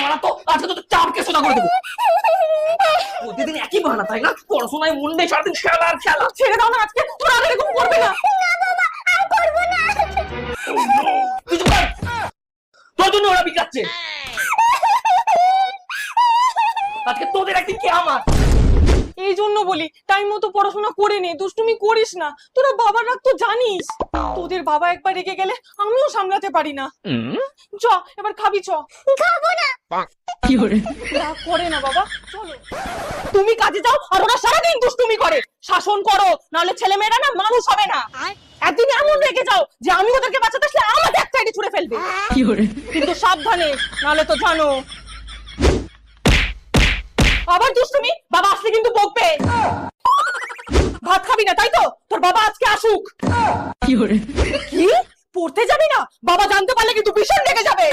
বাড়া তো আজকে তো চাপকে সোজা করে দেবো। প্রতিদিন একই বাহানা তাই না? পড়াশোনায় মন নেই, সারাদিন খেলা আর খেলা। ছেড়ে দাও না, আজকে তোর আর এরকম করবে না। তুই চুপ কর। তোর জন্য ওরা বিকাচ্ছে। আজকে তোদের একদিন কি আমার। এই জন্য বলি টাইম মতো পড়াশোনা করে নে, দুষ্টুমি করিস না। তোরা বাবার রাগ তো জানিস, তোদের বাবা একবার রেগে গেলে আমিও সামলাতে পারি না। চ এবার খাবি, চ। খাবো না। রাগ করে না বাবা, চলো। তুমি কাজে যাও আর ওরা সারাদিন দুষ্টুমি করে। শাসন করো, নাহলে ছেলে মেয়েরা না মানুষ হবে না। একদিন এমন রেগে যাও যে আমি ওদেরকে বাঁচাতে আসলে আমাকে এক সাইডে ছুঁড়ে ফেলবে। কিন্তু সাবধানে, নাহলে তো জানো। আবার দুষ্টুমি, বাবা আসলে কিন্তু বকবে। ভাত খাবি না তাই তো? তোর বাবা আজকে আসুক। কি পড়তে যাবি না? বাবা জানতে পারলে কিন্তু ভীষণ রেগে যাবে।